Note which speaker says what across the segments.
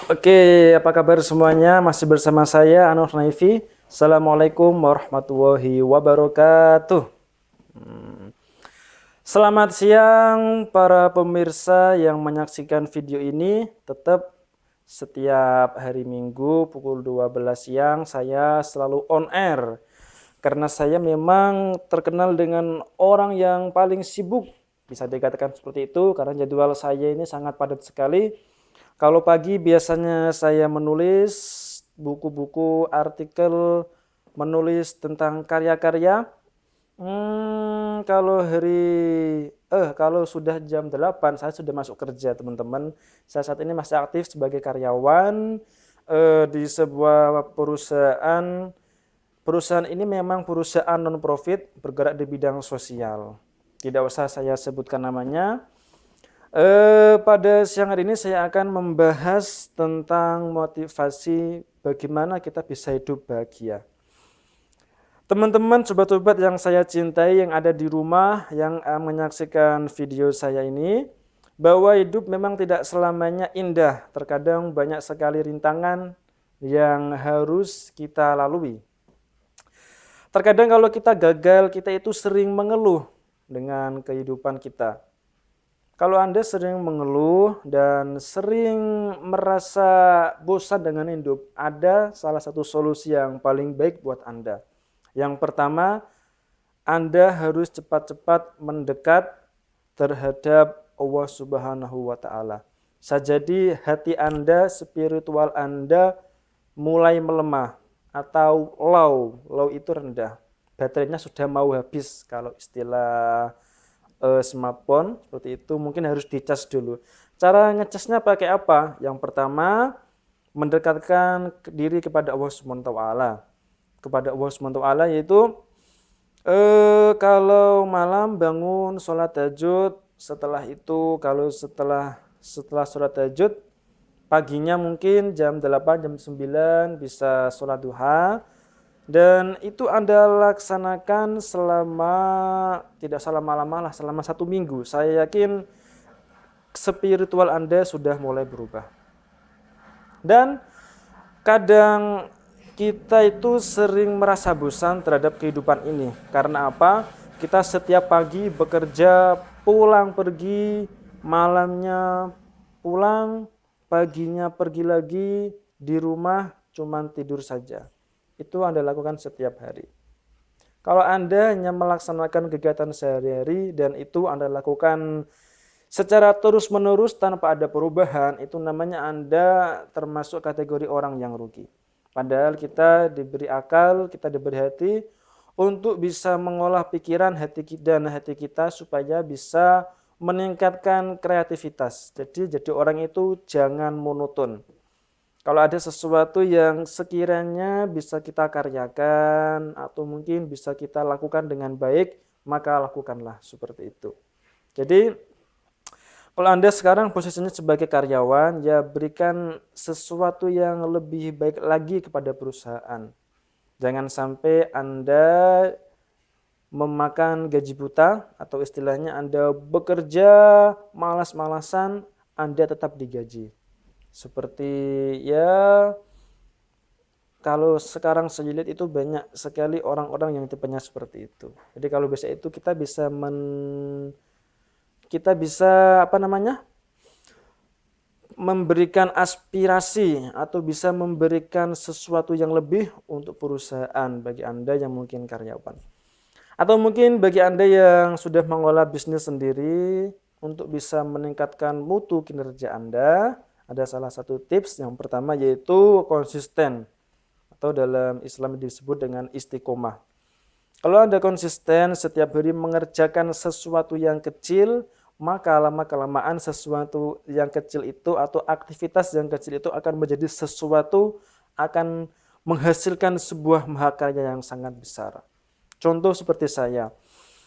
Speaker 1: Oke, apa kabar semuanya? Masih bersama saya Anwar Naifi. Assalamualaikum warahmatullahi wabarakatuh. Selamat siang para pemirsa yang menyaksikan video ini. Tetap setiap hari Minggu pukul 12 siang saya selalu on air. Karena saya memang terkenal dengan orang yang paling sibuk. Bisa dikatakan seperti itu karena jadwal saya ini sangat padat sekali. Kalau pagi biasanya saya menulis buku-buku, artikel, menulis tentang karya-karya. Kalau sudah jam 8 saya sudah masuk kerja, teman-teman. Saya saat ini masih aktif sebagai karyawan di sebuah perusahaan. Perusahaan ini memang perusahaan non-profit bergerak di bidang sosial. Tidak usah saya sebutkan namanya. Pada siang hari ini saya akan membahas tentang motivasi bagaimana kita bisa hidup bahagia. Teman-teman, sobat-sobat yang saya cintai yang ada di rumah yang menyaksikan video saya ini, bahwa hidup memang tidak selamanya indah. Terkadang banyak sekali rintangan yang harus kita lalui. Terkadang kalau kita gagal, kita itu sering mengeluh dengan kehidupan kita. Kalau Anda sering mengeluh dan sering merasa bosan dengan hidup, ada salah satu solusi yang paling baik buat Anda. Yang pertama, Anda harus cepat-cepat mendekat terhadap Allah Subhanahu wa taala. Sajadi hati Anda, spiritual Anda mulai melemah atau low. Low itu rendah. Baterainya sudah mau habis kalau istilah smartphone seperti itu, mungkin harus dicas dulu. Cara ngecasnya pakai apa? Yang pertama, mendekatkan diri kepada Allah Subhanahu wa taala. Kepada Allah Subhanahu wa taala yaitu kalau malam bangun sholat tahajud, setelah itu kalau setelah sholat tahajud paginya mungkin jam 8 jam 9 bisa sholat duha. Dan itu Anda laksanakan selama, tidak lama-lama lah, selama 1 minggu. Saya yakin spiritual Anda sudah mulai berubah. Dan kadang kita itu sering merasa bosan terhadap kehidupan ini. Karena apa? Kita setiap pagi bekerja, pulang pergi, malamnya pulang, paginya pergi lagi, di rumah cuman tidur saja. Itu Anda lakukan setiap hari. Kalau Anda hanya melaksanakan kegiatan sehari-hari dan itu Anda lakukan secara terus-menerus tanpa ada perubahan, itu namanya Anda termasuk kategori orang yang rugi. Padahal kita diberi akal, kita diberi hati untuk bisa mengolah pikiran dan hati kita supaya bisa meningkatkan kreativitas. Jadi orang itu jangan monoton. Kalau ada sesuatu yang sekiranya bisa kita karyakan atau mungkin bisa kita lakukan dengan baik, maka lakukanlah seperti itu. Jadi, kalau Anda sekarang posisinya sebagai karyawan, ya berikan sesuatu yang lebih baik lagi kepada perusahaan. Jangan sampai Anda memakan gaji buta atau istilahnya Anda bekerja malas-malasan, Anda tetap digaji. Seperti ya, kalau sekarang saya lihat itu banyak sekali orang-orang yang tipenya seperti itu. Jadi kalau bisa itu kita bisa apa namanya? Memberikan aspirasi atau bisa memberikan sesuatu yang lebih untuk perusahaan bagi Anda yang mungkin karyawan. Atau mungkin bagi Anda yang sudah mengolah bisnis sendiri untuk bisa meningkatkan mutu kinerja Anda, ada salah satu tips yang pertama yaitu konsisten atau dalam Islam disebut dengan istiqomah. Kalau Anda konsisten setiap hari mengerjakan sesuatu yang kecil, maka lama-kelamaan sesuatu yang kecil itu atau aktivitas yang kecil itu akan menjadi sesuatu, akan menghasilkan sebuah mahakarya yang sangat besar. Contoh seperti saya.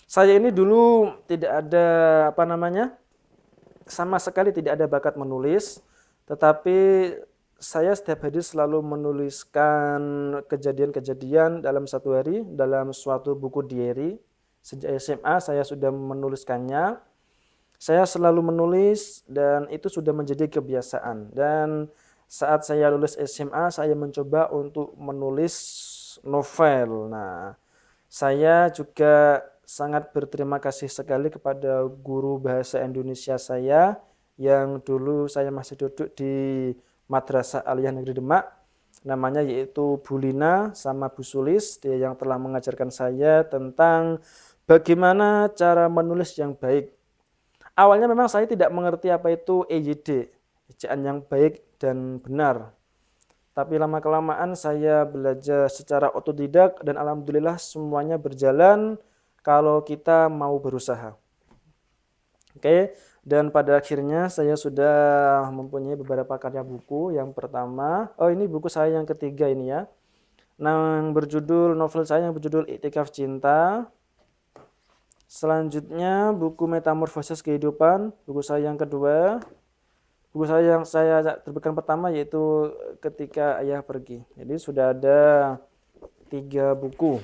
Speaker 1: Saya ini dulu tidak ada apa namanya? Sama sekali tidak ada bakat menulis, tetapi saya setiap hari selalu menuliskan kejadian-kejadian dalam satu hari dalam suatu buku diary. Sejak SMA saya sudah menuliskannya. Saya selalu menulis dan itu sudah menjadi kebiasaan. Dan Saat saya lulus SMA, saya mencoba untuk menulis novel. Nah, saya juga sangat berterima kasih sekali kepada guru bahasa Indonesia saya yang dulu saya masih duduk di Madrasah Aliyah Negeri Demak, namanya yaitu Bu Lina sama Bu Sulis, dia yang telah mengajarkan saya tentang bagaimana cara menulis yang baik. Awalnya memang saya tidak mengerti apa itu EYD, ejaan yang baik dan benar. Tapi lama-kelamaan saya belajar secara otodidak dan alhamdulillah semuanya berjalan kalau kita mau berusaha. Oke, dan pada akhirnya saya sudah mempunyai beberapa karya buku. Yang pertama, ini buku saya yang ketiga ini ya. Novel saya yang berjudul Iktikaf Cinta. Selanjutnya buku Metamorfosis Kehidupan, buku saya yang kedua. Buku saya yang saya terbitkan pertama yaitu Ketika Ayah Pergi. Jadi sudah ada 3 buku.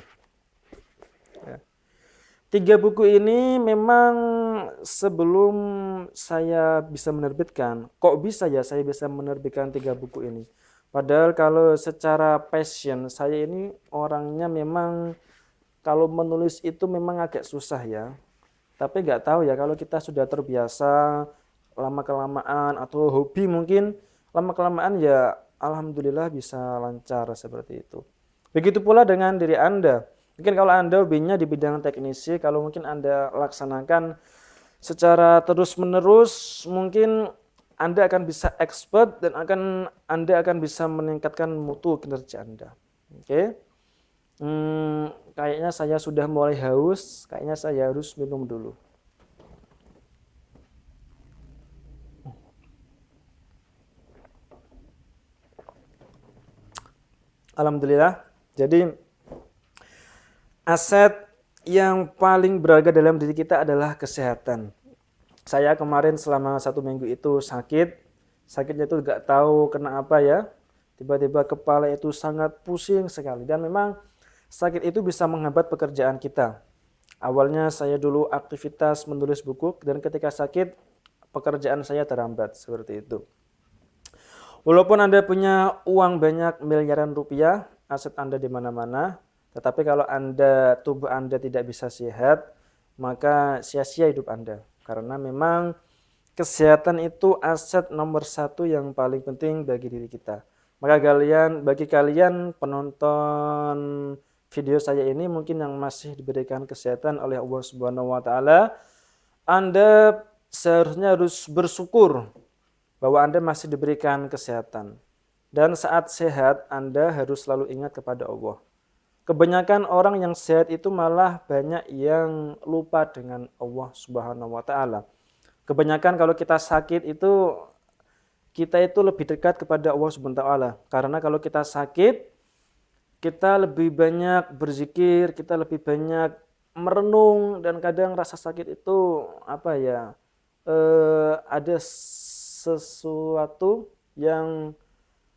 Speaker 1: Ya. 3 buku ini memang sebelum saya bisa menerbitkan, kok bisa ya saya bisa menerbitkan 3 buku ini? Padahal kalau secara passion, saya ini orangnya memang kalau menulis itu memang agak susah ya. Tapi nggak tahu ya kalau kita sudah terbiasa lama-kelamaan atau hobi mungkin lama-kelamaan ya alhamdulillah bisa lancar seperti itu. Begitu pula dengan diri Anda. Mungkin kalau Anda hobinya di bidang teknisi, kalau mungkin Anda laksanakan secara terus-menerus, mungkin Anda akan bisa expert dan Anda akan bisa meningkatkan mutu kinerja Anda. Oke. Kayaknya saya sudah mulai haus, kayaknya saya harus minum dulu. Alhamdulillah. Jadi aset yang paling berharga dalam diri kita adalah kesehatan. Saya kemarin selama 1 minggu itu sakit. Sakitnya itu nggak tahu kena apa ya. Tiba-tiba kepala itu sangat pusing sekali. Dan memang sakit itu bisa menghambat pekerjaan kita. Awalnya saya dulu aktivitas menulis buku dan ketika sakit pekerjaan saya terhambat seperti itu. Walaupun Anda punya uang banyak miliaran rupiah, aset Anda di mana-mana, tetapi kalau tubuh Anda tidak bisa sehat, maka sia-sia hidup Anda. Karena memang kesehatan itu aset nomor 1 yang paling penting bagi diri kita. Maka bagi kalian penonton video saya ini mungkin yang masih diberikan kesehatan oleh Allah Subhanahu wa taala, Anda seharusnya harus bersyukur bahwa Anda masih diberikan kesehatan. Dan saat sehat, Anda harus selalu ingat kepada Allah. Kebanyakan orang yang sehat itu malah banyak yang lupa dengan Allah Subhanahu wa taala. Kebanyakan kalau kita sakit itu kita itu lebih dekat kepada Allah Subhanahu wa taala. Karena kalau kita sakit, kita lebih banyak berzikir, kita lebih banyak merenung dan kadang rasa sakit itu ada sesuatu yang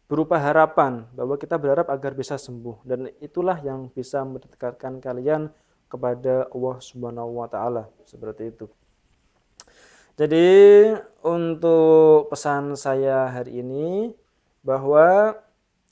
Speaker 1: berupa harapan bahwa kita berharap agar bisa sembuh dan itulah yang bisa mendekatkan kalian kepada Allah Subhanahu wa taala seperti itu. Jadi untuk pesan saya hari ini bahwa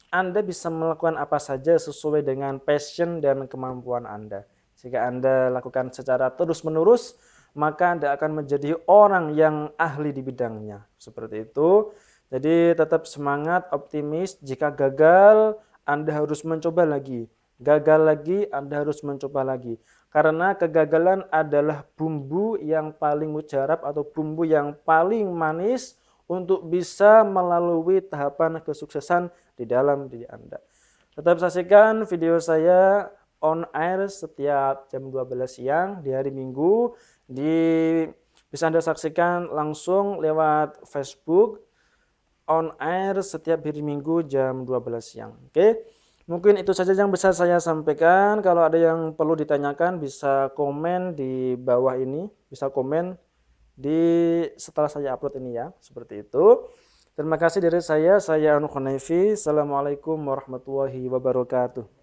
Speaker 1: Anda bisa melakukan apa saja sesuai dengan passion dan kemampuan Anda. Jika Anda lakukan secara terus-menerus, maka Anda akan menjadi orang yang ahli di bidangnya. Seperti itu. Jadi tetap semangat, optimis. Jika gagal, Anda harus mencoba lagi. Gagal lagi, Anda harus mencoba lagi. Karena kegagalan adalah bumbu yang paling mujarab atau bumbu yang paling manis untuk bisa melalui tahapan kesuksesan di dalam diri Anda. Tetap saksikan video saya on air setiap jam 12 siang di hari Minggu. Bisa Anda saksikan langsung lewat Facebook on air setiap hari Minggu jam 12 siang. Oke. Mungkin itu saja yang bisa saya sampaikan. Kalau ada yang perlu ditanyakan bisa komen di bawah ini, bisa komen setelah saya upload ini ya, seperti itu. Terima kasih dari saya Anu Khunaifi. Assalamualaikum warahmatullahi wabarakatuh.